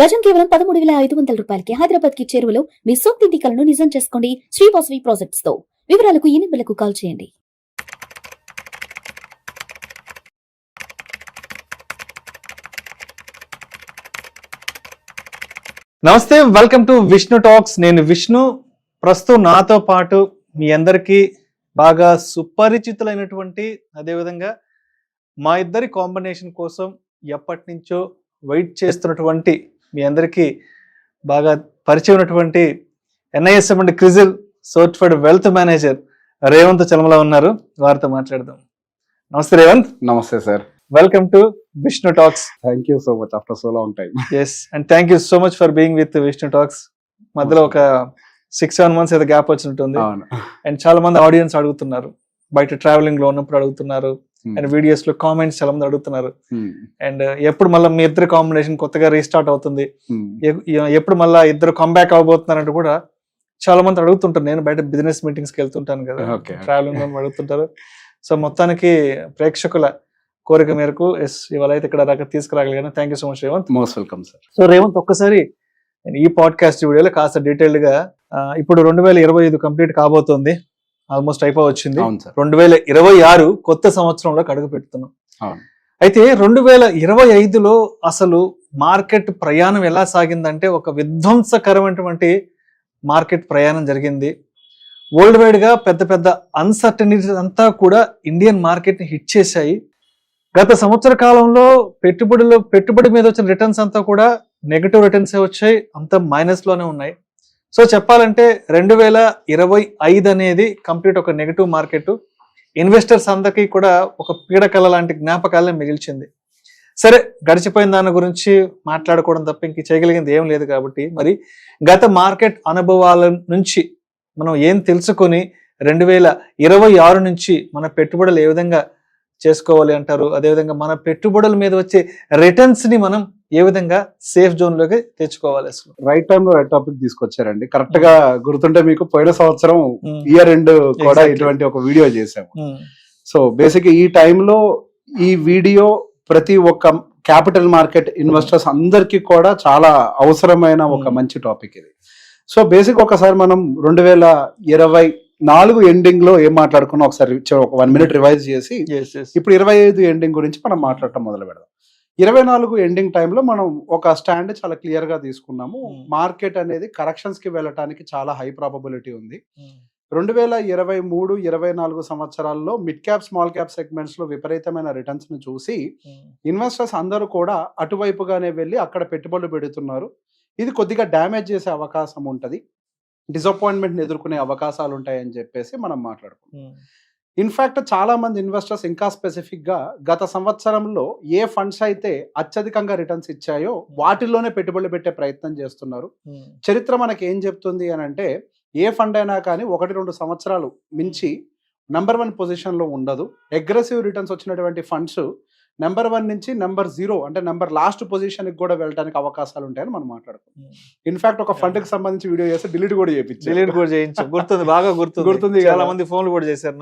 గజం కేవలం 13,500 రూపాయలకి హైదరాబాద్ కి చేరువలో మీ సొంతింటి కలను నిజం చేసుకోండి శ్రీవాసవి ప్రాజెక్ట్స్ తో. వివరాలకు ఈ నెంబర్లకు కాల్ చేయండి. నమస్తే, వెల్కమ్ టు విష్ణు టాక్స్. నేను విష్ణు. ప్రస్తుతం నాతో పాటు మీ అందరికీ బాగా సుపరిచితులైనటువంటి, అదేవిధంగా మా ఇద్దరి కాంబినేషన్ కోసం ఎప్పటి నుంచో వెయిట్ చేస్తున్నటువంటి, మీ అందరికీ బాగా పరిచయం ఉన్నటువంటి NISM and Crisil certified wealth manager Revanth Chalamala ఉన్నారు. వారితో మాట్లాడదాం. నమస్తే రేవంత్. నమస్తే sir. Welcome to Vishnu talks. Thank you so much after so long time. Yes, and thank you so much for being with Vishnu talks. మధ్యలో ఒక 6-7 months ఏదో గ్యాప్ వచ్చినట్టుంది. అండ్ చాలా మంది ఆడియన్స్ అడుగుతున్నారు, బయట ట్రావెలింగ్ లో ఉన్నప్పుడు అడుగుతున్నారు, అండ్ వీడియోస్ లో కామెంట్స్ చాలా మంది అడుగుతున్నారు. అండ్ ఎప్పుడు మళ్ళీ మీ ఇద్దరు కాంబినేషన్ కొత్తగా రీస్టార్ట్ అవుతుంది, ఎప్పుడు మళ్ళీ ఇద్దరు కంబ్యాక్ అవబోతున్నారంటూ కూడా చాలా మంది అడుగుతుంటారు. నేను బయట బిజినెస్ మీటింగ్స్ కి వెళ్తుంటాను కదా, ట్రావెలింగ్ లో అడుగుతుంటారు. సో మొత్తానికి ప్రేక్షకుల కోరిక మేరకు ఇవాళ అయితే ఇక్కడ దాకా తీసుకురాగలిగాను. Thank you so much Revanth. Most welcome sir. So Revanth, ఒక్కసారి ఈ పాడ్కాస్ట్ వీడియోలో కాస్త డీటెయిల్డ్ గా, ఇప్పుడు 2025 కంప్లీట్ కాబోతోంది, ఆల్మోస్ట్ అయిపోవచ్చింది. 2026 కొత్త సంవత్సరంలో అడుగు పెడుతున్నాం. అయితే 2025లో అసలు మార్కెట్ ప్రయాణం ఎలా సాగిందంటే, ఒక విధ్వంసకరమైనటువంటి మార్కెట్ ప్రయాణం జరిగింది. వరల్డ్ వైడ్ గా పెద్ద పెద్ద అన్సర్టనిటీస్ అంతా కూడా ఇండియన్ మార్కెట్ ని హిట్ చేశాయి. గత సంవత్సర కాలంలో పెట్టుబడి మీద వచ్చిన రిటర్న్స్ అంతా కూడా నెగటివ్ రిటర్న్స్ వచ్చాయి, అంతా మైనస్ లోనే ఉన్నాయి. సో చెప్పాలంటే 2025 అనేది కంప్లీట్ ఒక నెగటివ్ మార్కెట్. ఇన్వెస్టర్స్ అందరికీ కూడా ఒక పీడకల లాంటి జ్ఞాపకాలనే మిగిల్చింది. సరే, గడిచిపోయిన దాని గురించి మాట్లాడుకోవడం తప్ప ఇంక చేయగలిగింది ఏం లేదు. కాబట్టి మరి గత మార్కెట్ అనుభవాల నుంచి మనం ఏం తెలుసుకొని 2026 నుంచి మన పెట్టుబడులు ఏ విధంగా చేసుకోవాలి అంటారు, అదేవిధంగా మన పెట్టుబడుల మీద వచ్చే రిటర్న్స్ ని మనం ఏ విధంగా సేఫ్ జోన్ లోకి తెచ్చుకోవాలి? అసలు రైట్ టైం లో రైట్ టాపిక్ తీసుకొచ్చారండి. కరెక్ట్ గా గుర్తుంటే మీకు పోయిన సంవత్సరం ఇయర్ ఎండ్ కూడా ఇటువంటి ఒక వీడియో చేసాము. సో బేసిక్ ఈ టైంలో ఈ వీడియో ప్రతి ఒక్క క్యాపిటల్ మార్కెట్ ఇన్వెస్టర్స్ అందరికీ కూడా చాలా అవసరమైన ఒక మంచి టాపిక్ ఇది. సో బేసిక్ ఒకసారి మనం 2024 ఎండింగ్ లో ఏం మాట్లాడుకున్నా ఒకసారి ఒక 1 minute రివైజ్ చేసి ఇప్పుడు 25 ఎండింగ్ గురించి మనం మాట్లాడటం మొదలు పెడదాం. 24 ఎండింగ్ టైంలో మనం ఒక స్టాండ్ చాలా క్లియర్ గా తీసుకున్నాము. మార్కెట్ అనేది కరెక్షన్స్ కి వెళ్ళటానికి చాలా హై ప్రాబబిలిటీ ఉంది. 2023-24 సంవత్సరాల్లో mid cap small cap segments లో విపరీతమైన రిటర్న్స్ ను చూసి ఇన్వెస్టర్స్ అందరూ కూడా అటువైపుగానే వెళ్ళి అక్కడ పెట్టుబడులు పెడుతున్నారు. ఇది కొద్దిగా డ్యామేజ్ చేసే అవకాశం ఉంటది, డిసప్పాయింట్మెంట్ ఎదుర్కొనే అవకాశాలు ఉంటాయని చెప్పేసి మనం మాట్లాడుకున్నాం. ఇన్ఫాక్ట్ చాలా మంది ఇన్వెస్టర్స్ ఇంకా స్పెసిఫిక్ గా గత సంవత్సరంలో ఏ ఫండ్స్ అయితే అత్యధికంగా రిటర్న్స్ ఇచ్చాయో వాటిల్లోనే పెట్టుబడులు పెట్టే ప్రయత్నం చేస్తున్నారు. చరిత్ర మనకి ఏం చెప్తుంది అని అంటే, ఏ ఫండ్ అయినా కానీ 1-2 సంవత్సరాలు మించి నెంబర్ 1 పొజిషన్ లో ఉండదు. అగ్రెసివ్ రిటర్న్స్ వచ్చినటువంటి ఫండ్స్ నెంబర్ 1 నుంచి నెంబర్ 0 అంటే నెంబర్ లాస్ట్ పొజిషన్ కి కూడా వెళ్ళడానికి అవకాశాలు ఉంటాయని మనం మాట్లాడుకుంటాం. ఇన్ఫాక్ట్ ఒక ఫండ్ కి సంబంధించి వీడియో చేస్తే డిలీట్ కూడా చేయించారు. గుర్తుంది, బాగా గుర్తుంది. చాలా మంది ఫోన్లు కూడా చేశారు,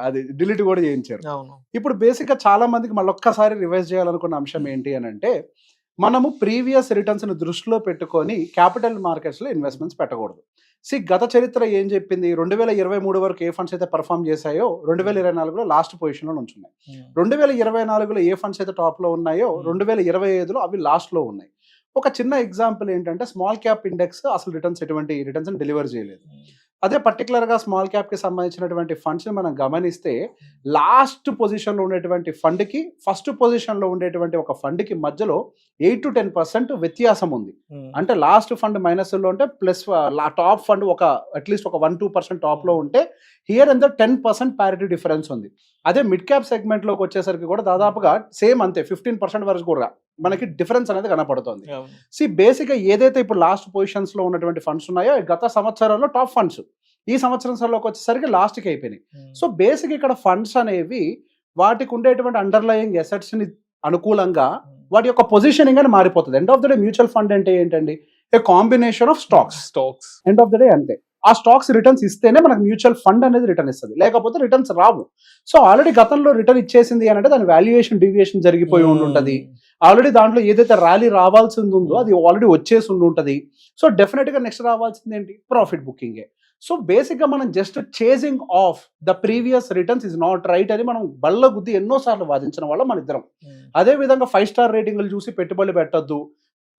అది డిలీట్ కూడా చేయించారు. ఇప్పుడు బేసిక్ గా చాలా మందికి మళ్ళొక్కసారి రివైజ్ చేయాలనుకున్న అంశం ఏంటి అని అంటే, మనము ప్రీవియస్ రిటర్న్స్ ని దృష్టిలో పెట్టుకొని క్యాపిటల్ మార్కెట్స్ లో ఇన్వెస్ట్మెంట్స్ పెట్టకూడదు. గత చరిత్ర ఏం చెప్పింది? 2023 వరకు ఏ ఫండ్స్ అయితే పర్ఫామ్ చేశాయో 2024లో లాస్ట్ పొజిషన్ లో ఉంచున్నాయి. 2024లో ఏ ఫండ్స్ అయితే టాప్ లో ఉన్నాయో 2025లో అవి లాస్ట్ లో ఉన్నాయి. ఒక చిన్న ఎగ్జాంపుల్ ఏంటంటే, స్మాల్ క్యాప్ ఇండెక్స్ అసలు ఎటువంటి రిటర్న్స్ డెలివర్ చేయలేదు. అదే పర్టికులర్ గా స్మాల్ క్యాప్ కి సంబంధించినటువంటి ఫండ్స్ ని మనం గమనిస్తే, లాస్ట్ పొజిషన్ లో ఉండేటువంటి ఫండ్ కి ఫస్ట్ పొజిషన్ లో ఉండేటువంటి ఒక ఫండ్ కి మధ్యలో 8-10% వ్యత్యాసం ఉంది. అంటే లాస్ట్ ఫండ్ మైనస్ లో ఉంటే ప్లస్ టాప్ ఫండ్ అట్లీస్ట్ ఒక 1-2% టాప్ లో ఉంటే, హియర్ అండ్ 10% ప్యారిటీ డిఫరెన్స్ ఉంది. అదే మిడ్ క్యాప్ సెగ్మెంట్ లోకి వచ్చేసరికి కూడా దాదాపుగా సేమ్ అంతే, 15% వరకు కూడా మనకి డిఫరెన్స్ అనేది కనపడుతుంది. బేసిక్ గా ఏదైతే ఇప్పుడు లాస్ట్ పొజిషన్స్ లో ఉన్నటువంటి ఫండ్స్ ఉన్నాయో గత సంవత్సరంలో టాప్ ఫండ్స్ ఈ సంవత్సరంలోకి వచ్చేసరికి లాస్ట్ కి అయిపోయినాయి. సో బేసిక్ ఇక్కడ ఫండ్స్ అనేవి వాటికి ఉండేటువంటి అండర్లయింగ్ అసెట్స్ ని అనుకూలంగా వాటి యొక్క పొజిషనింగ్ అని మారిపోతుంది. End of the day mutual fund అంటే ఏంటండి? A combination of stocks. End of the day అంతే. ఆ స్టాక్స్ రిటర్న్స్ ఇస్తేనే మనకు మ్యూచువల్ ఫండ్ అనేది రిటర్న్ ఇస్తుంది, లేకపోతే రిటర్న్స్ రావు. సో ఆల్రెడీ గతంలో రిటర్న్ ఇచ్చేసింది అని అంటే దాని వాల్యుయేషన్ డివియేషన్ జరిగిపోయి ఉండుంటది. ఆల్రెడీ దాంట్లో ఏదైతే ర్యాలీ రావాల్సింది ఉందో అది ఆల్రెడీ వచ్చేసి ఉండుంటది. సో డెఫినెట్ గా నెక్స్ట్ రావాల్సింది ఏంటి, ప్రాఫిట్ బుకింగే. సో బేసిక్ గా మనం just chasing of the previous returns is not right అని మనం బల్ల గుద్ది ఎన్నోసార్లు వాదించిన వాళ్ళం మన ఇద్దరం. అదే విధంగా 5 స్టార్ రేటింగ్లు చూసి పెట్టుబడులు పెట్టద్దు,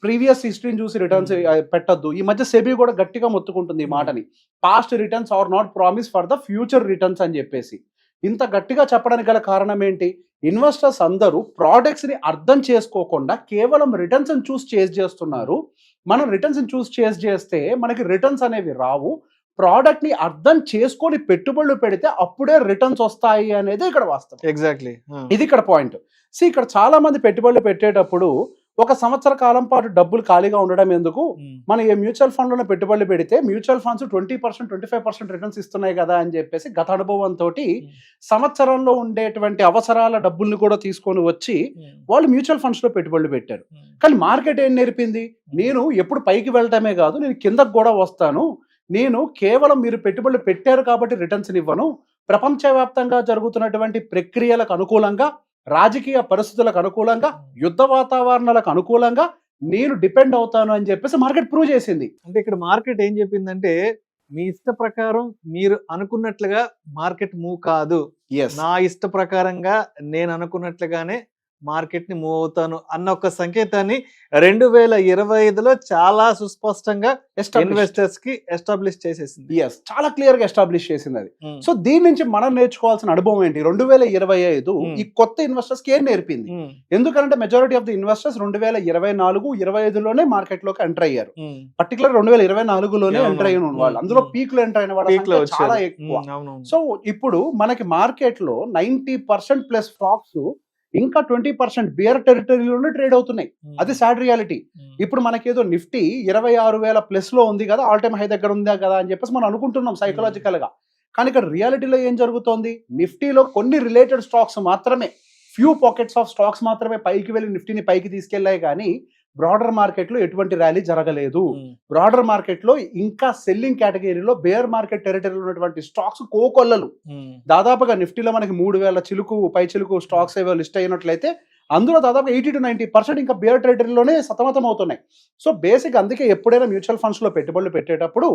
ప్రీవియస్ హిస్టరీని చూసి రిటర్న్స్ పెట్టద్దు. ఈ మధ్య సెబీ కూడా గట్టిగా మొత్తుకుంటుంది ఈ మాటని, past returns are not promise for the future returns అని చెప్పేసి. ఇంత గట్టిగా చెప్పడానికి గల కారణం ఏంటి, ఇన్వెస్టర్స్ అందరూ ప్రోడక్ట్స్ ని అర్థం చేసుకోకుండా కేవలం రిటర్న్స్ చూస్ చేజ్ చేస్తున్నారు. మనం రిటర్న్స్ చూస్ చేజ్ చేస్తే మనకి రిటర్న్స్ అనేవి రావు. ప్రోడక్ట్ ని అర్థం చేసుకొని పెట్టుబడులు పెడితే అప్పుడే రిటర్న్స్ వస్తాయి అనేది ఇక్కడ వాస్తవం. ఎగ్జాక్ట్లీ ఇది ఇక్కడ పాయింట్. ఇక్కడ చాలా మంది పెట్టుబడులు పెట్టేటప్పుడు ఒక సంవత్సర కాలం పాటు డబ్బులు ఖాళీగా ఉండడం ఎందుకు, మనం ఏ మ్యూచువల్ ఫండ్ లోనే పెట్టుబడులు పెడితే మ్యూచువల్ ఫండ్స్ 20% 25% రిటర్న్స్ ఇస్తున్నాయి కదా అని చెప్పేసి గత అనుభవంతో సంవత్సరంలో ఉండేటువంటి అవసరాల డబ్బుల్ని కూడా తీసుకొని వచ్చి వాళ్ళు మ్యూచువల్ ఫండ్స్ లో పెట్టుబడులు పెట్టారు. కానీ మార్కెట్ ఏం నేర్పింది, నేను ఎప్పుడు పైకి వెళ్ళటమే కాదు నేను కిందకు కూడా వస్తాను, నేను కేవలం మీరు పెట్టుబడులు పెట్టారు కాబట్టి రిటర్న్స్ ఇవ్వను, ప్రపంచవ్యాప్తంగా జరుగుతున్నటువంటి ప్రక్రియలకు అనుకూలంగా, రాజకీయ పరిస్థితులకు అనుకూలంగా, యుద్ధ వాతావరణాలకు అనుకూలంగా నేను డిపెండ్ అవుతాను అని చెప్పేసి మార్కెట్ ప్రూవ్ చేసింది. అంటే ఇక్కడ మార్కెట్ ఏం చెప్పిందంటే మీ ఇష్ట ప్రకారం మీరు అనుకున్నట్లుగా మార్కెట్ మూవ్ కాదు, నా ఇష్ట ప్రకారంగా నేను అనుకున్నట్లుగానే మార్కెట్ ని మూవ్ అవుతాను అన్న ఒక సంకేతాన్ని 2025లో చాలా సుస్పష్టంగా ఇన్వెస్టర్స్ కి ఎస్టాబ్లిష్ చేసేసింది. చాలా క్లియర్ గా ఎస్టాబ్లిష్ చేసింది అది. సో దీని నుంచి మనం నేర్చుకోవాల్సిన అనుభవం ఏంటి, 2025 ఈ కొత్త ఇన్వెస్టర్స్ కి ఏం నేర్పింది. ఎందుకంటే మెజారిటీ ఆఫ్ ది ఇన్వెస్టర్స్ 2024-25లోనే మార్కెట్ లోకి ఎంటర్ అయ్యారు. పర్టికులర్ 2024లోనే ఎంటర్ అయిన వాళ్ళు, అందులో పీక్ లో ఎంటర్ అయిన వాళ్ళు చాలా ఎక్కువ. సో ఇప్పుడు మనకి మార్కెట్ లో 90% ప్లస్ స్టాక్స్ ఇంకా 20% బియర్ టెరిటరీలోనే ట్రేడ్ అవుతున్నాయి. అది సాడ్ రియాలిటీ. ఇప్పుడు మనకేదో నిఫ్టీ 26,000 ప్లస్ లో ఉంది కదా, ఆల్ టైమ్ హై దగ్గర ఉందా కదా అని చెప్పేసి మనం అనుకుంటున్నాం సైకలాజికల్ గా. కానీ ఇక్కడ రియాలిటీలో ఏం జరుగుతోంది, నిఫ్టీలో కొన్ని రిలేటెడ్ స్టాక్స్ మాత్రమే, ఫ్యూ పాకెట్స్ ఆఫ్ స్టాక్స్ మాత్రమే పైకి వెళ్ళి నిఫ్టీని పైకి తీసుకెళ్లాయి. కానీ బ్రాడర్ మార్కెట్ లో ఎటువంటి ర్యాలీ జరగలేదు. బ్రాడర్ మార్కెట్ లో ఇంకా సెల్లింగ్ కేటగిరీలో బేర్ మార్కెట్ టెరిటరీలో ఉన్నటువంటి స్టాక్స్ కోకొల్లలు. దాదాపుగా నిఫ్టీలో మనకి 3,000 చిలుకు పై చిలుకు స్టాక్స్ ఏవో లిస్ట్ అయినట్లయితే అందులో దాదాపు 80-90% ఇంకా బేర్ టెరిటరీలోనే సతమతం అవుతున్నాయి. సో బేసిక్ అందుకే ఎప్పుడైనా మ్యూచువల్ ఫండ్స్ లో పెట్టుబడులు పెట్టేటప్పుడు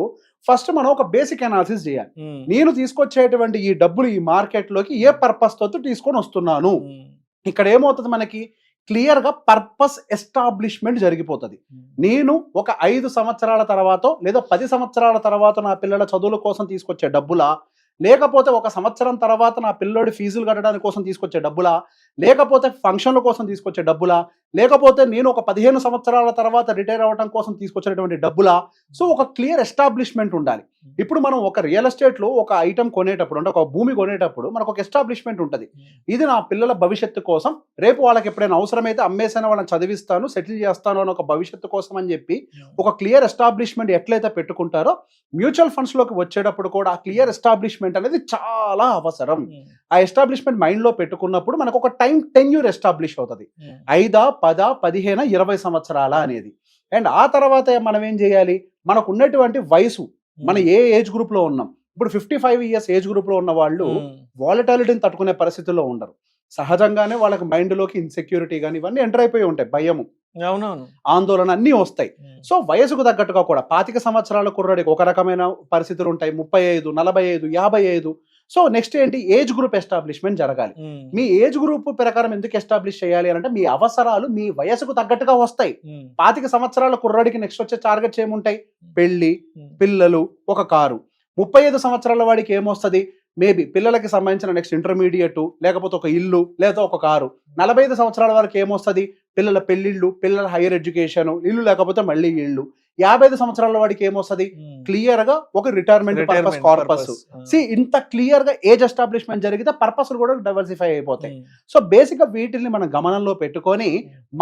ఫస్ట్ మనం ఒక బేసిక్ అనాలిసిస్ చేయాలి. నేను తీసుకొచ్చేటువంటి ఈ డబ్బులు ఈ మార్కెట్ లోకి ఏ పర్పస్ తో తీసుకొని వస్తున్నాను. ఇక్కడ ఏమవుతుంది, మనకి క్లియర్ గా పర్పస్ ఎస్టాబ్లిష్మెంట్ జరిగిపోతుంది. నేను ఒక 5 సంవత్సరాల తర్వాత లేదా 10 సంవత్సరాల తర్వాత నా పిల్లల చదువుల కోసం తీసుకొచ్చే డబ్బులా, లేకపోతే ఒక సంవత్సరం తర్వాత నా పిల్లోడి ఫీజులు కట్టడానికి కోసం తీసుకొచ్చే డబ్బులా, లేకపోతే ఫంక్షన్ల కోసం తీసుకొచ్చే డబ్బులా, లేకపోతే నేను ఒక 15 సంవత్సరాల తర్వాత రిటైర్ అవ్వడం కోసం తీసుకొచ్చేటువంటి డబ్బులా. సో ఒక క్లియర్ ఎస్టాబ్లిష్మెంట్ ఉండాలి. ఇప్పుడు మనం ఒక రియల్ ఎస్టేట్ లో ఒక ఐటమ్ కొనేటప్పుడు అంటే ఒక భూమి కొనేటప్పుడు మనకు ఒక ఎస్టాబ్లిష్మెంట్ ఉంటుంది. ఇది నా పిల్లల భవిష్యత్తు కోసం, రేపు వాళ్ళకి ఎప్పుడైనా అవసరమైతే అమ్మేసైనా వాళ్ళని చదివిస్తాను, సెటిల్ చేస్తాను అని ఒక భవిష్యత్తు కోసం అని చెప్పి ఒక క్లియర్ ఎస్టాబ్లిష్మెంట్ ఎట్లయితే పెట్టుకుంటారో మ్యూచువల్ ఫండ్స్ లోకి వచ్చేటప్పుడు కూడా ఆ క్లియర్ ఎస్టాబ్లిష్మెంట్ అనేది చాలా అవసరం. ఆ ఎస్టాబ్లిష్మెంట్ మైండ్ లో పెట్టుకున్నప్పుడు మనకు ఒక టైం టెన్యూర్ ఎస్టాబ్లిష్ అవుతుంది, 5, 10, 15, 20 సంవత్సరాల అనేది. అండ్ ఆ తర్వాత మనం ఏం చేయాలి, మనకు ఉన్నటువంటి వయసు, మన ఏ ఏజ్ గ్రూప్ లో ఉన్నాం. ఇప్పుడు 55 ఇయర్స్ ఏజ్ గ్రూప్ లో ఉన్న వాళ్ళు వాలటాలిటీని తట్టుకునే పరిస్థితుల్లో ఉండరు. సహజంగానే వాళ్ళకి మైండ్ లోకి ఇన్సెక్యూరిటీ కానీ ఇవన్నీ ఎంటర్ అయిపోయి ఉంటాయి, భయము, ఆందోళన అన్నీ వస్తాయి. సో వయసుకు తగ్గట్టుగా కూడా 25 సంవత్సరాల కుర్రాడికి ఒక రకమైన పరిస్థితులు ఉంటాయి, 35, 45, 55. సో నెక్స్ట్ ఏంటి, ఏజ్ గ్రూప్ ఎస్టాబ్లిష్మెంట్ జరగాలి. మీ ఏజ్ గ్రూప్ ప్రకారం ఎందుకు ఎస్టాబ్లిష్ చేయాలి అంటే మీ అవసరాలు మీ వయసుకు తగ్గట్టుగా వస్తాయి. 25 సంవత్సరాల కుర్రాడికి నెక్స్ట్ వచ్చే టార్గెట్స్ ఏముంటాయి, పెళ్లి, పిల్లలు, ఒక కారు. 35 సంవత్సరాల వాడికి ఏమొస్తుంది, మేబీ పిల్లలకి సంబంధించిన నెక్స్ట్ ఇంటర్మీడియట్, లేకపోతే ఒక ఇల్లు, లేదా ఒక కారు. 45 సంవత్సరాల వరకు ఏమొస్తుంది, పిల్లల పెళ్లిళ్ళు, పిల్లల హైయర్ ఎడ్యుకేషన్, ఇల్లు లేకపోతే మళ్ళీ ఇల్లు. 55 సంవత్సరాల వాడికి ఏమొస్తుంది, క్లియర్ గా ఒక రిటైర్మెంట్ పర్పస్, కార్పస్. ఇంత క్లియర్ గా ఏజ్ ఎస్టాబ్లిష్మెంట్ జరిగితే పర్పస్ కూడా డైవర్సిఫై అయిపోతాయి. సో బేసిక్ గా వీటిని మనం గమనంలో పెట్టుకొని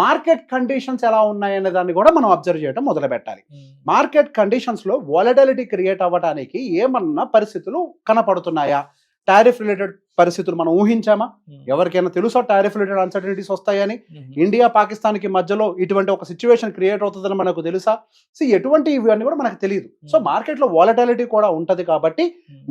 మార్కెట్ కండిషన్స్ ఎలా ఉన్నాయనే దాన్ని కూడా మనం అబ్జర్వ్ చేయడం మొదలు పెట్టాలి. మార్కెట్ కండిషన్స్ లో వాలటిలిటీ క్రియేట్ అవ్వడానికి ఏమన్నా పరిస్థితులు కనపడుతున్నాయా, టారిఫ్ రిలేటెడ్ పరిస్థితులు మనం ఊహించామా? ఎవరికైనా తెలుసా టారిఫ్ రిలేటెడ్ అన్సర్టనిటీస్ వస్తాయని? ఇండియా పాకిస్తాన్ కి మధ్యలో ఇటువంటి ఒక సిచ్యువేషన్ క్రియేట్ అవుతుందని మనకు తెలుసా? సో ఎటువంటి ఇవన్నీ కూడా మనకు తెలియదు. సో మార్కెట్ లో వాలటాలిటీ కూడా ఉంటది కాబట్టి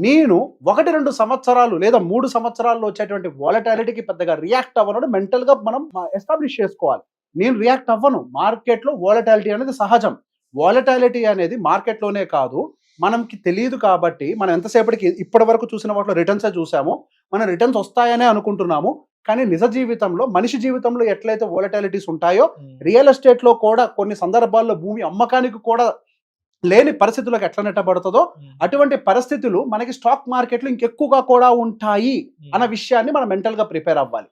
నేను 1-2 సంవత్సరాలు లేదా 3 సంవత్సరాల్లో వచ్చేటువంటి వాలటాలిటీకి పెద్దగా రియాక్ట్ అవ్వను. మెంటల్ గా మనం ఎస్టాబ్లిష్ చేసుకోవాలి. నేను రియాక్ట్ అవ్వను. మార్కెట్ లో వాలటాలిటీ అనేది సహజం. వాలటాలిటీ అనేది మార్కెట్ లోనే కాదు, మనకి తెలియదు కాబట్టి మనం ఎంతసేపటికి ఇప్పటి వరకు చూసిన వాటిలో రిటర్న్స్ చూసామో మన రిటర్న్స్ వస్తాయనే అనుకుంటున్నాము. కానీ నిజ జీవితంలో మనిషి జీవితంలో ఎట్లయితే వాలటాలిటీస్ ఉంటాయో రియల్ ఎస్టేట్ లో కూడా కొన్ని సందర్భాల్లో భూమి అమ్మకానికి కూడా లేని పరిస్థితులకు ఎట్లా నెట్టబడుతుందో అటువంటి పరిస్థితులు మనకి స్టాక్ మార్కెట్ లో ఇంకెక్కువగా కూడా ఉంటాయి అన్న విషయాన్ని మనం మెంటల్ గా ప్రిపేర్ అవ్వాలి.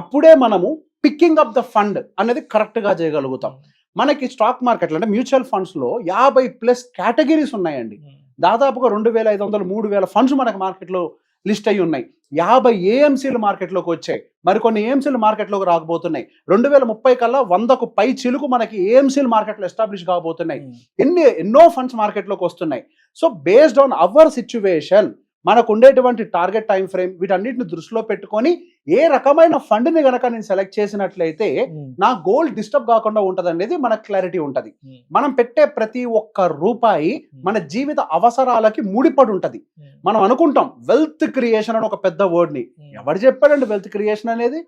అప్పుడే మనము పిక్కింగ్ అప్ ద ఫండ్ అనేది కరెక్ట్ గా చేయగలుగుతాం. మనకి స్టాక్ మార్కెట్లో అంటే మ్యూచువల్ ఫండ్స్ లో 50+ కేటగిరీస్ ఉన్నాయండి. దాదాపుగా 2,500-3,000 ఫండ్స్ మనకి మార్కెట్లో లిస్ట్ అయ్యి ఉన్నాయి. 50 ఏఎంసీలు మార్కెట్లోకి వచ్చాయి. మరికొన్ని ఏఎంసీలు మార్కెట్లోకి రాకపోతున్నాయి. 2030 కల్లా 100కు పై చిలుకు మనకి ఏఎంసీలు మార్కెట్లో ఎస్టాబ్లిష్ కాబోతున్నాయి. ఎన్నో ఫండ్స్ మార్కెట్లోకి వస్తున్నాయి. So based on hour situation మనకు ఉండేటువంటి టార్గెట్ టైం ఫ్రేమ్ వీటన్నిటిని దృష్టిలో పెట్టుకొని ఏ రకమైన ఫండ్ని గనక నేను సెలెక్ట్ చేసినట్లయితే నా గోల్ డిస్టర్బ్ కాకుండా ఉంటది అనేది మనకు క్లారిటీ ఉంటది. మనం పెట్టే ప్రతి ఒక్క రూపాయి మన జీవిత అవసరాలకి ముడిపడి ఉంటది. మనం అనుకుంటాం వెల్త్ క్రియేషన్ అని ఒక పెద్ద వర్డ్ ని. ఎవరు చెప్పాడండి వెల్త్ క్రియేషన్ అనేది?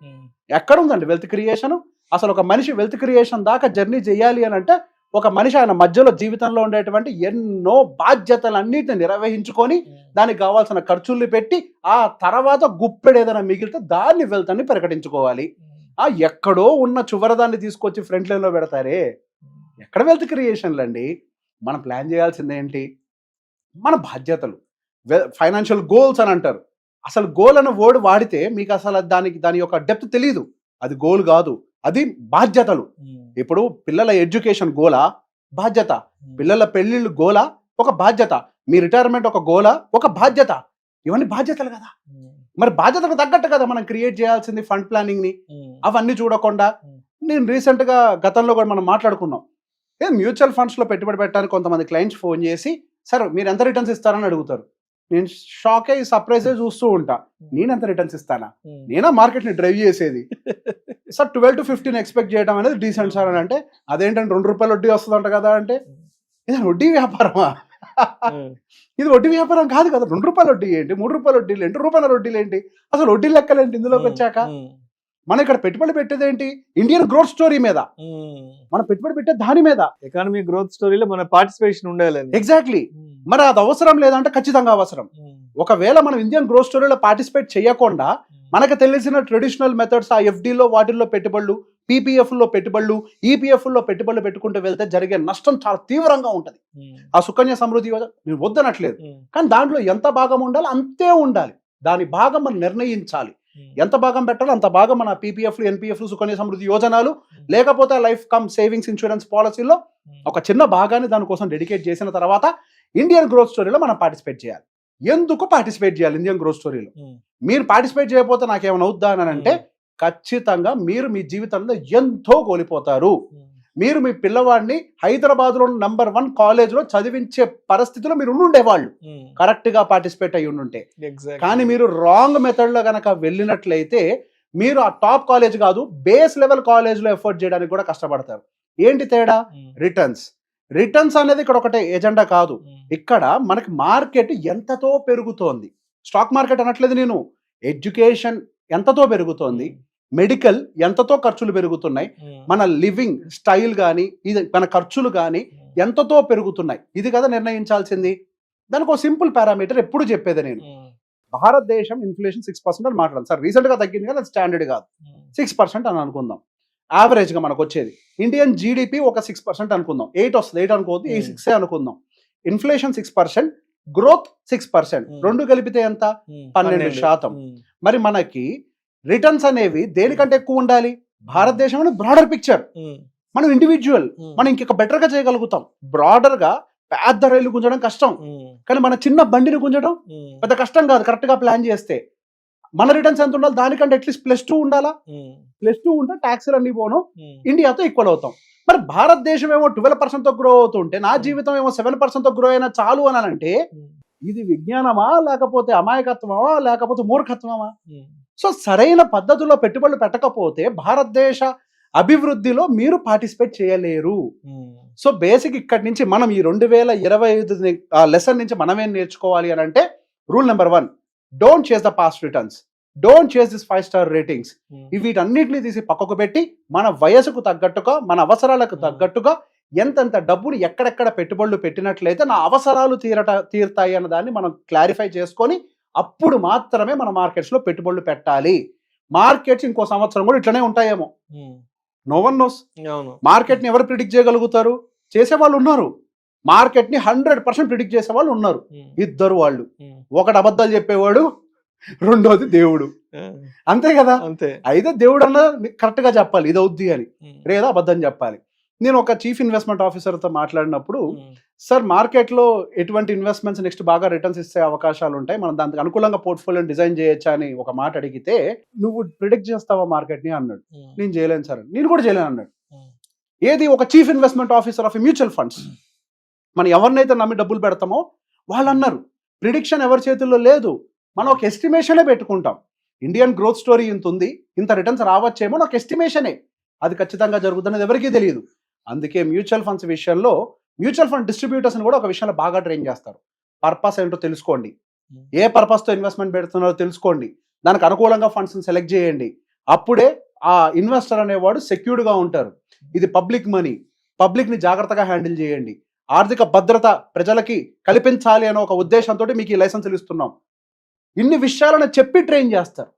ఎక్కడ ఉందండి వెల్త్ క్రియేషన్? అసలు ఒక మనిషి వెల్త్ క్రియేషన్ దాకా జర్నీ చేయాలి అని అంటే ఒక మనిషి ఆయన మధ్యలో జీవితంలో ఉండేటువంటి ఎన్నో బాధ్యతలన్నిటిని నిర్వహించుకొని దానికి కావాల్సిన ఖర్చుల్ని పెట్టి ఆ తర్వాత గుప్పెడు ఏదైనా మిగిలితే దాన్ని వెల్త్ అని ప్రకటించుకోవాలి. ఎక్కడో ఉన్న చివరదాన్ని తీసుకొచ్చి ఫ్రంట్ లైన్ లో పెడతారే, ఎక్కడ వెల్త్ క్రియేషన్లు అండి? మనం ప్లాన్ చేయాల్సింది ఏంటి? మన బాధ్యతలు. ఫైనాన్షియల్ గోల్స్ అని అంటారు. అసలు గోల్ అన్న వర్డ్ వాడితే మీకు అసలు దాని యొక్క డెప్త్ తెలియదు. అది గోల్ కాదు, అది బాధ్యతలు. ఇప్పుడు పిల్లల ఎడ్యుకేషన్ గోలా? బాధ్యత. పిల్లల పెళ్లిళ్ళు గోలా? ఒక బాధ్యత. మీ రిటైర్మెంట్ ఒక గోలా? ఒక బాధ్యత. ఇవన్నీ బాధ్యతలు కదా. మరి బాధ్యతకు తగ్గట్టు కదా మనం క్రియేట్ చేయాల్సింది ఫండ్ ప్లానింగ్ ని. అవన్నీ చూడకుండా నేను రీసెంట్ గా గతంలో కూడా మనం మాట్లాడుకున్నాం, మ్యూచువల్ ఫండ్స్ లో పెట్టుబడి పెట్టడానికి కొంతమంది క్లయింట్స్ ఫోన్ చేసి సార్ మీరు ఎంత రిటర్న్స్ ఇస్తారని అడుగుతారు. నేను షాక్ అయ్యి సర్ప్రైజ్ చూస్తూ ఉంటా. నేను ఎంత రిటర్న్స్ ఇస్తానా? నేనా మార్కెట్ ని డ్రైవ్ చేసేది? సార్ 12 to 15 ఎక్స్పెక్ట్ చేయడం అనేది డీసెంట్ సార్ అని అంటే, అదేంటంటే ₹2 వడ్డీ వస్తుందంట కదా అంటే, ఇది వడ్డీ వ్యాపారమా? ఇది వడ్డీ వ్యాపారం కాదు కదా. ₹2 వడ్డీ ఏంటి, ₹3 వడ్డీలు ఏంటి, ₹1 వడ్డీలు ఏంటి, అసలు వడ్డీ లెక్కలేంటి ఇందులోకి వచ్చాక? మనం ఇక్కడ పెట్టుబడి పెట్టేది ఏంటి? ఇండియన్ గ్రోత్ స్టోరీ మీద. మనం పెట్టుబడి పెట్టే దాని మీద. ఎకానమీ గ్రోత్ స్టోరీలో మన పార్టిసిపేషన్ ఉండాలి. ఎగ్జాక్ట్లీ. మరి అది అవసరం లేదంటే ఖచ్చితంగా అవసరం. ఒకవేళ మనం ఇండియన్ గ్రోత్ స్టోరీలో పార్టిసిపేట్ చేయకుండా మనకు తెలిసిన ట్రెడిషనల్ మెథడ్స్ ఆ ఎఫ్డీలో వాటిల్లో పెట్టుబడులు, పీపీఎఫ్ లో పెట్టుబడులు, ఈపీఎఫ్ లో పెట్టుబడులు పెట్టుకుంటూ వెళ్తే జరిగే నష్టం చాలా తీవ్రంగా ఉంటది. ఆ సుకన్య సమృద్ధి యోజన నేను వద్దనట్లేదు, కానీ దాంట్లో ఎంత భాగం ఉండాలి అంతే ఉండాలి. దాని భాగం మనం నిర్ణయించాలి. ఎంత భాగం పెట్టాలో అంత భాగం మన పీపీఎఫ్లు, ఎన్పీఎఫ్లు, సుకన్య సమృద్ధి యోజనాలు, లేకపోతే లైఫ్ కమ్ సేవింగ్స్ ఇన్సూరెన్స్ పాలసీలో ఒక చిన్న భాగాన్ని దానికోసం డెడికేట్ చేసిన తర్వాత ఇండియన్ గ్రోత్ స్టోరీలో మనం పార్టిసిపేట్ చేయాలి. ఎందుకు పార్టిసిపేట్ చేయాలి ఇండియన్ గ్రోత్ స్టోరీలో? మీరు పార్టిసిపేట్ చేయకపోతే నాకేమైనా అవుద్దా అని అంటే ఖచ్చితంగా మీరు మీ జీవితంలో ఎంతో కోల్పోతారు. మీరు మీ పిల్లవాడిని హైదరాబాద్ లో నంబర్ 1 కాలేజ్ లో చదివించే పరిస్థితిలో మీరు ఉండేవాళ్ళు కరెక్ట్ గా పార్టిసిపేట్ అయ్యి ఉంటే. కానీ మీరు రాంగ్ మెథడ్ లో గనక వెళ్ళినట్లయితే మీరు ఆ టాప్ కాలేజ్ కాదు, బేస్ లెవెల్ కాలేజ్ లో ఎఫర్ట్ చేయడానికి కూడా కష్టపడతారు. ఏంటి తేడా? రిటర్న్స్ అనేది ఇక్కడ ఒకటే ఎజెండా కాదు. ఇక్కడ మనకి మార్కెట్ ఎంతతో పెరుగుతోంది. స్టాక్ మార్కెట్ అనట్లేదు నేను, ఎడ్యుకేషన్ ఎంతతో పెరుగుతోంది, మెడికల్ ఎంతతో ఖర్చులు పెరుగుతున్నాయి, మన లివింగ్ స్టైల్ కానీ ఇది మన ఖర్చులు కానీ ఎంతతో పెరుగుతున్నాయి, ఇది కదా నిర్ణయించాల్సింది. దానికి ఒక సింపుల్ పారామీటర్ ఎప్పుడు చెప్పేది నేను, భారతదేశం ఇన్ఫ్లేషన్ 6% అని మాట్లాడాలి సార్. రీసెంట్ గా తగ్గింది కదా, స్టాండర్డ్ కాదు, 6% అని అనుకుందాం. యావరేజ్ గా మనకు వచ్చేది ఇండియన్ జీడిపి ఒక 6% అనుకుందాం. 8 వస్తుంది, 8 అనుకోవద్దు, 6 అనుకుందాం. ఇన్ఫ్లేషన్ 6%, గ్రోత్ 6%, రెండు కలిపితే ఎంత? 12%. మరి మనకి రిటర్న్స్ అనేవి దేనికంటే ఎక్కువ ఉండాలి? భారతదేశం అని బ్రాడర్ పిక్చర్, మనం ఇండివిజువల్, మనం ఇంకొక బెటర్ గా చేయగలుగుతాం. బ్రాడర్ గా పెద్ద రైలు గుంజడం కష్టం, కానీ మన చిన్న బండిని గుంజడం పెద్ద కష్టం కాదు. కరెక్ట్ గా ప్లాన్ చేస్తే మన రిటర్న్స్ ఎంత ఉండాలి? దానికంటే అట్లీస్ట్ +2 ఉండాలా? +2 ఉంటే ట్యాక్స్లు అన్ని పోను, ఇండియాతో ఈక్వల్ అవుతాం. మరి భారతదేశం ఏమో 12% తో గ్రో అవుతుంటే నా జీవితం ఏమో 7% తో గ్రో అయినా చాలు అని అంటే ఇది విజ్ఞానమా, లేకపోతే అమాయకత్వమా, లేకపోతే మూర్ఖత్వమా? సో సరైన పద్ధతిలో పెట్టుబడులు పెట్టకపోతే భారతదేశ అభివృద్ధిలో మీరు పార్టిసిపేట్ చేయలేరు. సో బేసిక్ ఇక్కడి నుంచి మనం ఈ 2025 లెసన్ నుంచి మనం ఏం నేర్చుకోవాలి అని అంటే, రూల్ నెంబర్ 1, డోంట్ చేస్ ద పాస్ట్ రిటర్న్స్, డోంట్ చేస్ దిస్ 5-star రేటింగ్స్. వీటన్నిటిని తీసి పక్కకు పెట్టి మన వయసుకు తగ్గట్టుగా, మన అవసరాలకు తగ్గట్టుగా ఎంతెంత డబ్బుని ఎక్కడెక్కడ పెట్టుబడులు పెట్టినట్లయితే నా అవసరాలు తీరుతాయి అన్న దాన్ని మనం క్లారిఫై చేసుకొని అప్పుడు మాత్రమే మన మార్కెట్స్ లో పెట్టుబడులు పెట్టాలి. మార్కెట్స్ ఇంకో సంవత్సరం కూడా ఇట్లనే ఉంటాయేమో, నో వన్ నోస్. మార్కెట్ ని ఎవరు ప్రిడిక్ట్ చేయగలుగుతారు? చేసేవాళ్ళు ఉన్నారు. మార్కెట్ ని 100% ప్రిడిక్ట్ చేసే వాళ్ళు ఉన్నారు. ఇద్దరు వాళ్ళు, ఒకటి అబద్ధాలు చెప్పేవాడు, రెండోది దేవుడు. అంతే కదా? అయితే దేవుడు అన్న కరెక్ట్ గా చెప్పాలి, ఇది అవుద్ది అని, లేదా అబద్ధం చెప్పాలి. నేను ఒక చీఫ్ ఇన్వెస్ట్మెంట్ ఆఫీసర్ తో మాట్లాడినప్పుడు, సార్ మార్కెట్ లో ఎటువంటి ఇన్వెస్ట్మెంట్స్ నెక్స్ట్ బాగా రిటర్న్స్ ఇచ్చే అవకాశాలు ఉంటాయి, మనం దానికి అనుకూలంగా పోర్ట్ఫోలియో డిజైన్ చేయొచ్చా అని ఒక మాట అడిగితే, నువ్వు ప్రిడిక్ట్ చేస్తావా మార్కెట్ ని అన్నాడు. నేను చేయలేను సార్. నేను కూడా చేయలేను అన్నాడు. ఏది? ఒక chief investment officer of mutual funds. మనం ఎవరినైతే నమ్మి డబ్బులు పెడతామో వాళ్ళు అన్నారు, ప్రిడిక్షన్ ఎవరి చేతుల్లో లేదు, మనం ఒక ఎస్టిమేషనే పెట్టుకుంటాం. ఇండియన్ గ్రోత్ స్టోరీ ఇంత ఉంది, ఇంత రిటర్న్స్ రావచ్చేమో, నాకు ఎస్టిమేషనే, అది ఖచ్చితంగా జరుగుతున్నది ఎవరికీ తెలియదు. అందుకే మ్యూచువల్ ఫండ్స్ విషయంలో మ్యూచువల్ ఫండ్ డిస్ట్రిబ్యూటర్స్ కూడా ఒక విషయంలో బాగా ట్రైన్ చేస్తారు. పర్పస్ ఏంటో తెలుసుకోండి, ఏ పర్పస్తో ఇన్వెస్ట్మెంట్ పెడుతున్నారో తెలుసుకోండి, దానికి అనుకూలంగా ఫండ్స్ని సెలెక్ట్ చేయండి. అప్పుడే ఆ ఇన్వెస్టర్ అనేవాడు సెక్యూర్డ్గా ఉంటారు. ఇది పబ్లిక్ మనీ, పబ్లిక్ని జాగ్రత్తగా హ్యాండిల్ చేయండి, ఆర్థిక భద్రత ప్రజలకి కల్పించాలి అనే ఒక ఉద్దేశంతో మీకు ఈ లైసెన్సులు ఇస్తున్నాం. ఇన్ని విషయాలను చెప్పి ట్రైన్ చేస్తారు.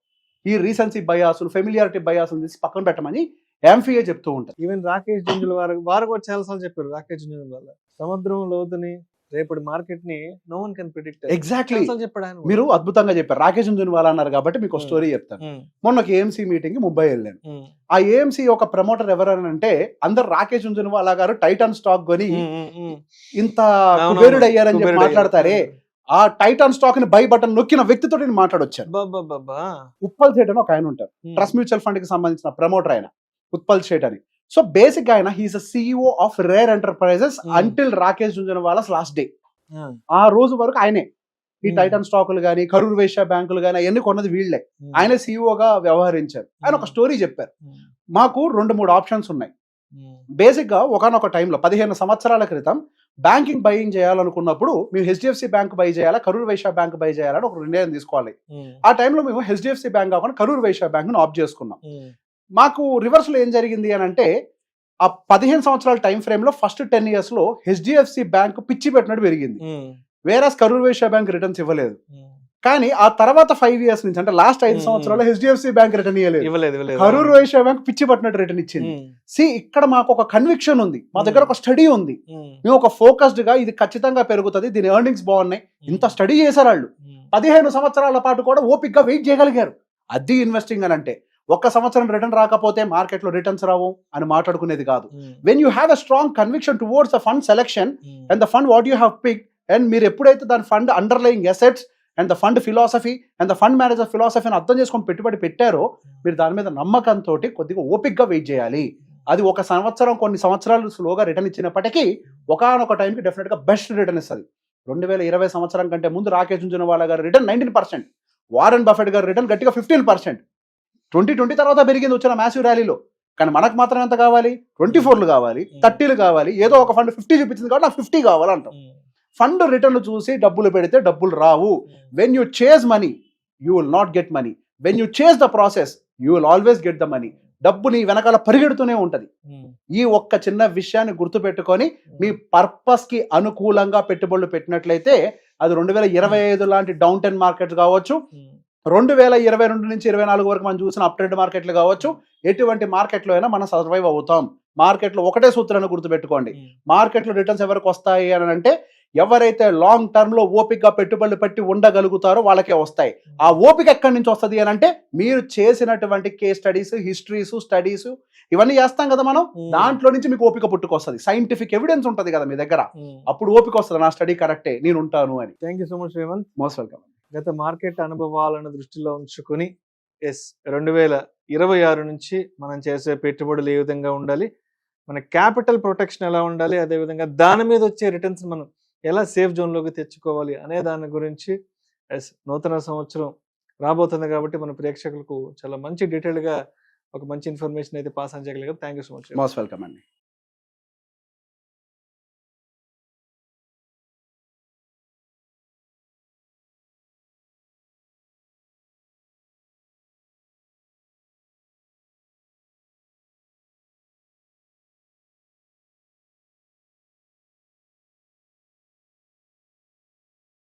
ఈ రీసెన్సీ బయాసులు, ఫెమిలియారిటీ బయాసులు తీసి పక్కన పెట్టమని ఎంఫీఏ చెప్తూ ఉంటారు. ఈవెన్ రాకేష్ జుంజుల వారు కూడా చాలా సార్లు చెప్పారు. రాకేష్ జుంజుల వల్ల సముద్రం లోతుని, రేపటి మార్కెట్ ని no one can predict. Exactly మీరు అద్భుతంగా చెప్పారు. రాకేష్ జుంజునవాలా అన్నారు కాబట్టి మీకు స్టోరీ చెప్తాను. మొన్న ఒక ఏఎంసీ మీటింగ్ ముంబై వెళ్ళాను. ఆ ఏఎంసీ ఒక ప్రమోటర్ ఎవరనంటే, అందరు రాకేష్ జుంజునవాలా గారు టైటాన్ స్టాక్ కొని ఇంత కుబేరుడు అయ్యారని చెప్పి మాట్లాడతారే, ఆ టైటాన్ స్టాక్ ని బై బటన్ నొక్కిన వ్యక్తితో నేను మాట్లాడొచ్చాను. ఉత్పల్ సేట్ అని ఒక ఆయన ఉంటారు, ట్రస్ట్ మ్యూచువల్ ఫండ్ కి సంబంధించిన ప్రమోటర్ ఆయన, ఉత్పల్ సేట్ అని. సో బేసిక్ ఆయన he's a CEO of Rare Enterprises until Rakesh Jhunjhunwala's last day. ఆ రోజు వరకు ఆయనే ఈ టైటాన్ స్టాకులు కానీ, కరూర్ వైశ్య బ్యాంకులు కానీ అవన్నీ కొన్నది వీళ్లే. ఆయన CEOగా వ్యవహరించారు. ఆయన ఒక స్టోరీ చెప్పారు, మాకు 2-3 ఆప్షన్స్ ఉన్నాయి. బేసిక్ గా ఒకనొక టైంలో 15 సంవత్సరాల క్రితం బ్యాంకింగ్ బయింగ్ చేయాలనుకున్నప్పుడు మేము HDFC బ్యాంక్ బై చేయాలా, కరూర్ వైశ్య బ్యాంక్ బై చేయాలని ఒక నిర్ణయం తీసుకోవాలి. ఆ టైంలో మేము HDFC బ్యాంక్ కాకుండా కరూర్ వైశ్య బ్యాంక్ ను ఆప్ట్ చేసుకున్నాం. మాకు రివర్స్ లో ఏం జరిగింది అని అంటే, ఆ 15 సంవత్సరాల టైం ఫ్రేమ్ లో ఫస్ట్ 10 years లో HDFC బ్యాంక్ పిచ్చి పెట్టినట్టు పెరిగింది, వేరే కరూర్ వైశ్య బ్యాంక్ రిటర్న్స్ ఇవ్వలేదు. కానీ ఆ తర్వాత 5 years నుంచి, అంటే లాస్ట్ 5 సంవత్సరాల్లో HDFC బ్యాంక్ రిటర్న్ ఇవ్వలేదు, కరూర్ వైశ్య బ్యాంక్ పిచ్చి పట్టినట్టు రిటర్న్ ఇచ్చింది. ఇక్కడ మాకు ఒక కన్విక్షన్ ఉంది, మా దగ్గర ఒక స్టడీ ఉంది, మేము ఒక ఫోకస్డ్ గా ఇది ఖచ్చితంగా పెరుగుతుంది, దీని ఎర్నింగ్స్ బాగున్నాయి, ఇంత స్టడీ చేశారు వాళ్ళు. 15 సంవత్సరాల పాటు కూడా ఓపిక్ గా వెయిట్ చేయగలిగారు. అది ఇన్వెస్టింగ్ అని అంటే. ఒక్క సంవత్సరం రిటర్న్ రాకపోతే మార్కెట్ లో రిటర్న్స్ రావు అని మాట్లాడుకునేది కాదు. When you have a strong conviction towards the fund selection and the fund what you have pick, and మీరు ఎప్పుడైతే దాని fund underlying assets and the fund philosophy and the fund manager ఫిలాసఫీని అర్థం చేసుకొని పెట్టుబడి పెట్టారో, మీరు దాని మీద నమ్మకంతో కొద్దిగా ఓపిక్ గా వెయిట్ చేయాలి. అది ఒక సంవత్సరం, కొన్ని సంవత్సరాలు స్లోగా రిటర్న్ ఇచ్చినప్పటికీ ఒకనొక టైంకి డెఫినెట్ గా బెస్ట్ రిటర్న్ ఇస్తుంది. 2020 సంవత్సరం కంటే ముందు రాకేష్ జుంజునవాలా గారి రిటర్న్ 19%, వారెన్ బఫెట్ గారి రిటర్న్ గట్టిగా 15%. 2020 తర్వాత పెరిగింది వచ్చిన మ్యాసివ్ ర్యాలీలో. కానీ మనకు మాత్రం ఎంత కావాలి? 24లు కావాలి, 30లు కావాలి. ఏదో ఒక ఫండ్ 50 చూపించింది కాబట్టి నాకు 50 కావాలంటాం. ఫండ్ రిటర్న్ చూసి డబ్బులు పెడితే డబ్బులు రావు. When you chase money you will not get money, when you chase the process you will always get the money. డబ్బు నీ వెనకాల పరిగెడుతూనే ఉంటది. ఈ ఒక్క చిన్న విషయాన్ని గుర్తుపెట్టుకొని మీ పర్పస్ కి అనుకూలంగా పెట్టుబడులు పెట్టినట్లయితే, అది 2025 లాంటి డౌన్ టెన్ మార్కెట్ కావచ్చు, 2022 నుంచి 24 వరకు మనం చూసిన అప్ ట్రెండ్ మార్కెట్లు కావచ్చు, ఎటువంటి మార్కెట్లో అయినా మనం సర్వైవ్ అవుతాం. మార్కెట్లో ఒకటే సూత్రాన్ని గుర్తుపెట్టుకోండి, మార్కెట్లో రిటర్న్స్ ఎవరికి వస్తాయి అని అంటే, ఎవరైతే లాంగ్ టర్మ్ లో ఓపికగా పెట్టుబడులు పెట్టి ఉండగలుగుతారో వాళ్ళకే వస్తాయి. ఆ ఓపిక ఎక్కడి నుంచి వస్తుంది అని అంటే, మీరు చేసినటువంటి కేస్ స్టడీస్, హిస్టరీస్, స్టడీస్ ఇవన్నీ చేస్తాం కదా మనం, దాంట్లో నుంచి మీకు ఓపిక పుట్టుకొస్తుంది. సైంటిఫిక్ ఎవిడెన్స్ ఉంటుంది కదా మీ దగ్గర, అప్పుడు ఓపిక వస్తుంది, నా స్టడీ కరెక్టే, నేను ఉంటాను అని. Thank you so much Revanth. Most welcome. గత మార్కెట్ అనుభవాలను దృష్టిలో ఉంచుకొని 2026 నుంచి మనం చేసే పెట్టుబడులు ఏ విధంగా ఉండాలి, మన క్యాపిటల్ ప్రొటెక్షన్ ఎలా ఉండాలి, అదేవిధంగా దాని మీద వచ్చే రిటర్న్స్ మనం ఎలా సేఫ్ జోన్లోకి తెచ్చుకోవాలి అనే దాని గురించి నూతన సంవత్సరం రాబోతుంది కాబట్టి మన ప్రేక్షకులకు చాలా మంచి డీటెయిల్గా ఒక మంచి ఇన్ఫర్మేషన్ అయితే పాస్ అని చేయగలిగారు. Thank you so much. Most welcome అండి.